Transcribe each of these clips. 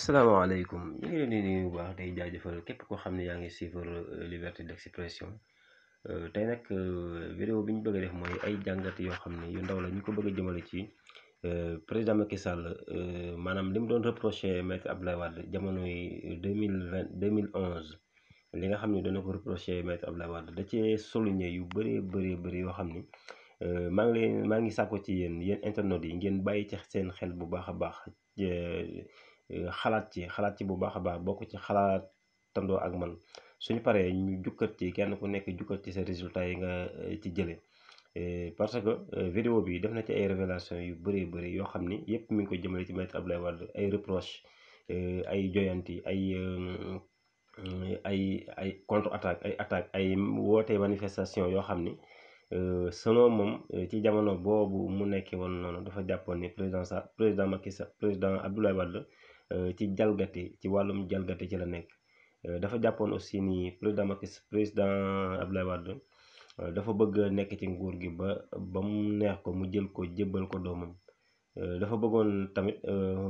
asalaamaaleykum ñu ngi leen di nuyu bu baax day jaajëfal képp koo xam ne yaa ngi suivre liberté d'expression tey nag vidéo bi ñu bëgg a def mooy ay jàngat yoo xam ne yu ndaw la ñu ko bëgg a jëmale ci président Macky Sall maanaam li mu doon reproché maître Abdoulaye Wade jamono yi 2011 li nga xam ne dana ko reproché maître Abdoulaye Wade da cee souligné yu bëree bëri yoo xam ni maa ngi sàkko ci yéen internautes yi ngeen bàyyi ci seen xel bu baax a baax. xalaat ci bu baax a baax bokk ci xalaatandoo ak man suñu paree ñu jukkat ci kenn ku nekk jukkat ci sa résultat yi nga ci jële parce que vidéo bi def na ci ay révélation yu bëri yoo xam ni yëpp mi ngi ko jëmale ci maître Abdoulaye Wade ay reproche ay joyanti ay contre attaque ay attaque ay woote manifestation yoo xam ni selon moom ci jamono boobu mu nekkee woon noonu dafa jàppoon ni président Macky Sall président Abdoulaye Wade ci jalgati ci wàllum jalgati ci la nekk dafa jàppoon aussi ni président Abdoulaye Wade dafa bëgg a nekk ci nguur gi ba mu neex ko mu jël ko jébbal ko doomam dafa bëggoon tamit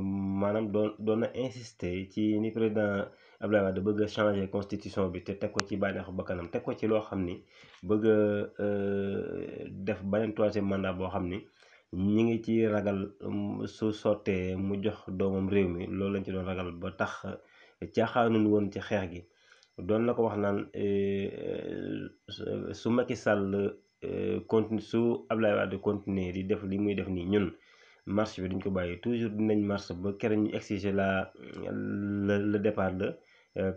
maanaam doon na insister ci ni président Abdoulaye Wade bëgg a changer constitution bi te teg ko ci bànneexu bakkanam teg ko ci loo xam ni bëgg a def beneen troisième mandat boo xam ni ñi ngi ci ragal su sottee mu jox doomam réew mi loolu lañ ci doon ragal ba tax caaxaanuñ woon ci xeex gi doon na ko wax naan su Macky Sall continue su Abdoulaye Wade continuer di def li muy def nii ñun marche bi duñ ko bàyyi toujours dinañ marche ba keroog ñu exiger le départ de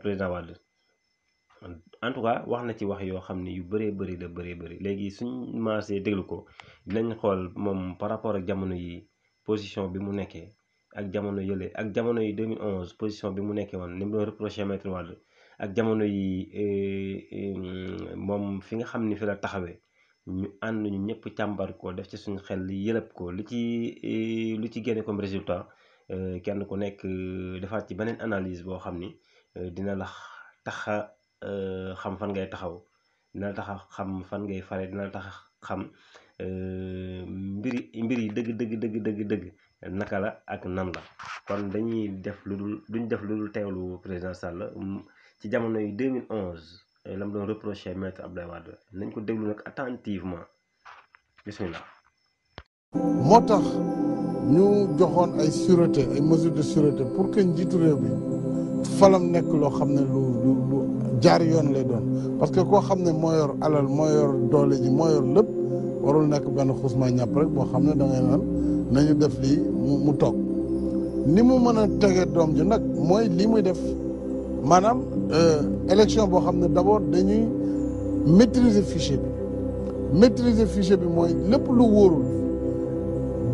président Wade en tout cas wax na ci wax yoo xam ne yu bëree bëri léegi suñ marché déglu ko dinañ xool moom par rapport ak jamono yi position bi mu nekkee ak jamono yële ak jamono yi 2011 position bi mu nekkee woon ni mu doon reproché maître Wade ak jamono yi moom fi nga xam ni fi la taxawee ñu ànd ñu ñëpp càmbar ko def ci suñu xel li yëlëb ko lu ci génne comme résultat kenn ku nekk defaat ci beneen analyse boo xam ni dina la taxa xam fan ngay taxaw dina la taxa xam fan ngay fare dina la taxa xam mbir yi dëgg naka la ak nan la kon duñ def lu dul teewlu président Sall ci jamono yi 2011 la mu doon reproché maître Abdoulaye Wade nañ ko déglu nag attentivement bismillah. moo tax ñu joxoon ay sûreté ay mesures de sûreté pour que njiitu réew bi falam nekk loo xam ne lu jaar yoon lay doon parce que koo xam ne moo yor alal moo yor doole ji moo yor lépp warul nekk benn xusma ñàpp rek boo xam ne da ngay naan nañu def lii mu toog ni mu mën a tegee doom ji nag mooy lii muy def maanaam élection boo xam ne d'abord dañuy maîtriser fichier bi mooy lépp lu wóorul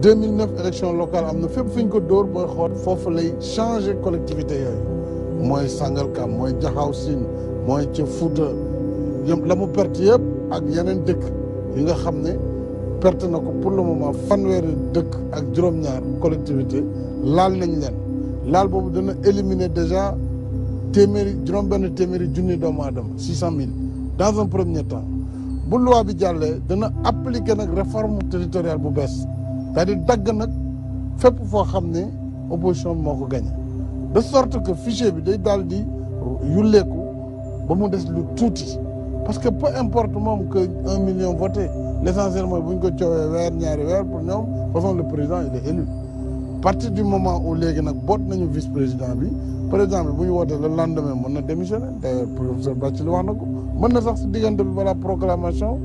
2009 élection locale am na fépp fu ñu ko dóor booy xool foofu lay changer collectivité yooyu mooy Sangalkam mooy Jaxaaw Siin mooy ca Fuuta la mu perte yëpp ak yeneen dëkk yi nga xam ne perte na ko pour le moment fanweeri dëkk ak juróom-ñaar collectivité laal nañ leen laal boobu dana éliminer déjà juróom-benn téeméeri junni doomu aadama 600 000 dans un premier temps bu loi bi jàllee dana appliquer nag réforme territoriale bu bees c'est-à-dire dagg nag fépp foo xam ne opposition bi moo ko gagné de sorte que fichier bi day daal di yulleeku ba mu des lu tuuti parce que peu importe moom que 1 million voté l'essentiel mooy bu ñu ko coowee weer ñaari weer pour ñoom de toute façon le président il est élu à partir du moment où léegi nag boot nañu vice président bi président bi bu ñu wootee le lendemain mën na démissionner d'ailleurs professeur Bathily wax na ko mën na sax si diggante bi balaa proclamation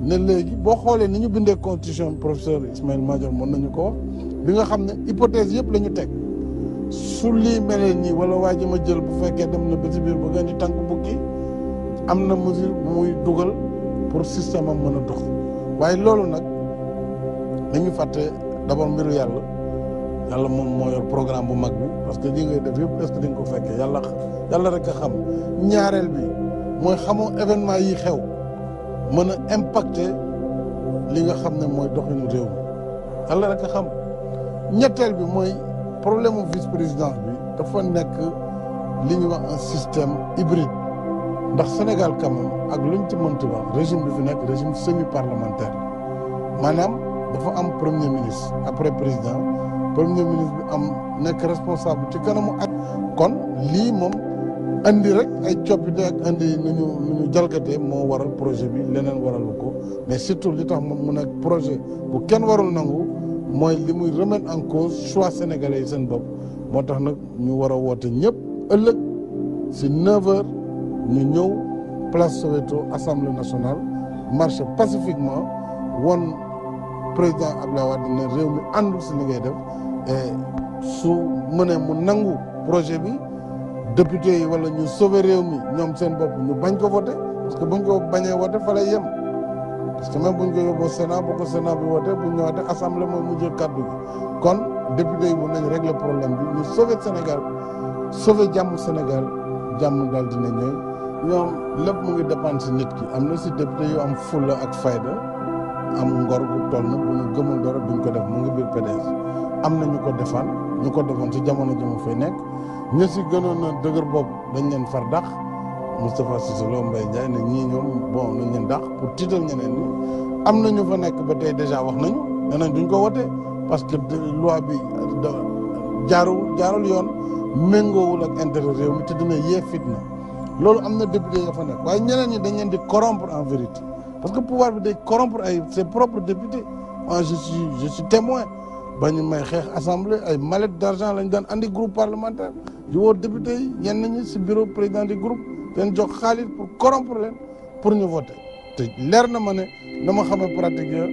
ne léegi boo xoolee ni ñu bindee constitution professeur Ismaïla Madior mën nañu ko wax bi nga xam ne hypothèse yëpp la ñu teg su lii melee nii wala waa ji ma jël bu fekkee dem na ba ci biir ba gën di tànk bukki am na mesure bu muy dugal pour système am mën a dox waaye loolu nag dañu fàtte d'abord mbiru yàlla moom moo yor programme bu mag bi parce que lii ngay def yëpp est-ce que di nga ko fekkee yàlla rek a xam ñaareel bi mooy xamoo événement yi xew mën a impacter li nga xam ne mooy doxinu réew mi yàlla rek a xam ñetteel bi mooy problème mu vice présidence bi dafa nekk li ñuy wax un système hybride ndax Sénégal quand même ak luñ ci mënti wax régime bi fi nekk régime semi parlementaire maanaam dafa am premier ministre après président premier ministre bi am nekk responsable ci kanamu ak kon lii moom andi rek ay coppite ak andi nu ñu jalgatee moo waral projet bi leneen waralu ko mais surtout li tax mu nekk projet bu kenn warul nangu mooy li muy remettre en cause choix sénégalais yi seen bopp moo tax nag ñu war a woote ñëpp ëllëg si 9h ñu ñëw place Soweto assemblée nationale marché pacifiquement won président Abdoulaye Wade ne réew mi àndul si li ngay def et su mënee mu nangu projet bi député yi wala ñu sauver réew mi ñoom seen bopp ñu bañ ko voté parce que buñ ko bañee voté fa lay yem parce que même buñ ko yóbboo Sénat bu ko Sénat bi voté buñ ñëwaatee assemblée mooy mujjee kàddu gi kon député yi mun nañ régler problème bi ñu sauver Sénégal sauver jàmm Sénégal jàmm daal dina ñëw ñoom lépp mu ngi dépendre si nit ki am na si député yu am fulla ak fayda am ngor gu toll na bu ñu gëmul dara duñ ko def mu ngi biir PDS am na ñu ko defoon si jamono ji mu fay nekk ñi si gënoon a dëgër bopp dañ leen far dàq Moustapha Cissé Lo Mbaye Ndiaye ne ñii ñoom bon nañ leen dàq pour tiital ñeneen ñi am na ñu fa nekk ba tey déjà wax nañu nee nañ duñ ko wote parce que loi bi jaarul yoon méngoowul ak intérêt réew mi te dina yee fitna loolu am na député yoo fa nekk waaye ñeneen ñi dañ leen di corrompre en vérité parce que pouvoir bi day corrompre ay ses propres députés moi je suis témoin ba ñu may xeex assemblée ay mallette d'argent lañ daan andi groupe parlementaire di woo député yi ñenn ñi si bureau président du groupe leen jox xaalis pour corrompre leen pour ñu voter te leer na ma ne dama xamee pratique ya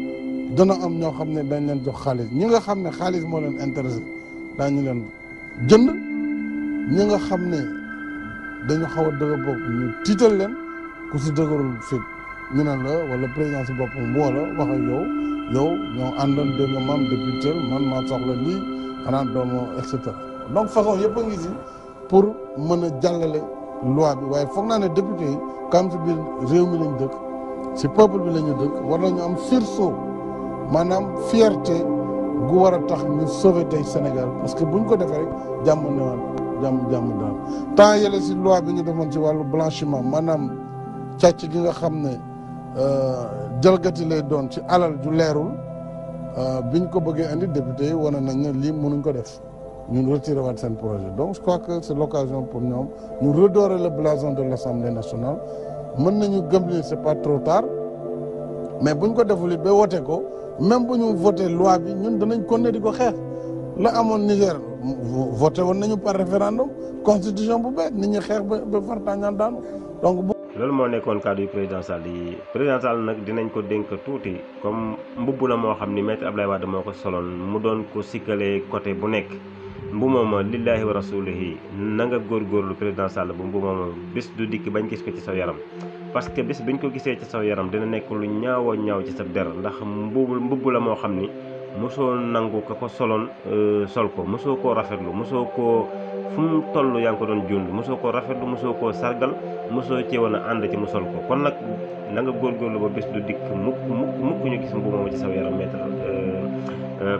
dana am ñoo xam ne dañ leen jox xaalis ñi nga xam ne xaalis moo leen intéressé daañu leen jënd ñi nga xam ne dañu xaw a dëgër bopp ñu tiital leen ku si dëgërul fit ñu ne la wala président si boppam moo la wax ak yow ñoo àndoon dégg nga maam député man maa soxla lii xanaa doomu et cetera donc façon yëpp a ngi si pour mën a jàllale loi bi waaye foog naa ne député yi comme si biir réew mi lañ dëkk si peuple bi la ñu dëkk war nañu am sursaut maanaam fierté gu war a tax ñu sauver tey Sénégal parce que buñ ko defee rek jàmm newaan jàmm daal temps yële si loi bi ñu defoon ci wàllu blanchiment maanaam càcc gi nga xam ne jalgati lay doon ci alal ju leerul biñ ko bëggee indi député yi wane nañ ne lii mënuñ ko def ñun retiré waat seen projet donc je crois que c'est l'occasion pour ñoom ñu redorer le blason de l'Assemblée nationale mën nañu gëm ni c'est pas trop tard mais buñ ko deful it ba wote ko même bu ñu voté loi bi ñun danañ continuer di ko xeex la amoon Niger voté woon nañu par référendum constitution bu bees nit ñi xeex ba fartaañaan daanu donc loolu moo nekkoon kàddu yu président Sall yi président Sall nag dinañ ko dénk tuuti comme mbubb la moo xam ni maître Abdoulaye Wade moo ko soloon mu doon ko sikkalee côté bu nekk mbu mooma lillahi wa rasulihi na nga góorgóorlu président Sall bu mbu mooma bés du dikk bañ gis ko ci sa yaram parce que bés biñ ko gisee ci sa yaram dina nekk lu ñaawoo ñaaw ci sa der ndax mbubb la moo xam ni mosoo nangu ka ko soloon sol ko mosoo koo rafetlu mosoo koo fu mu toll yaa ngi ko doon jund mosoo koo rafetlu mosoo koo sargal mosoo ci woon a ànd ci mu sol ko kon nag na nga góorgóorlu ba bés du dikk mukk ñu gis mbubb mooma ci sa yaram maître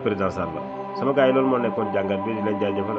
président Sall sama gars yi loolu moo nekkoon jàngat bi di leen jaajëfal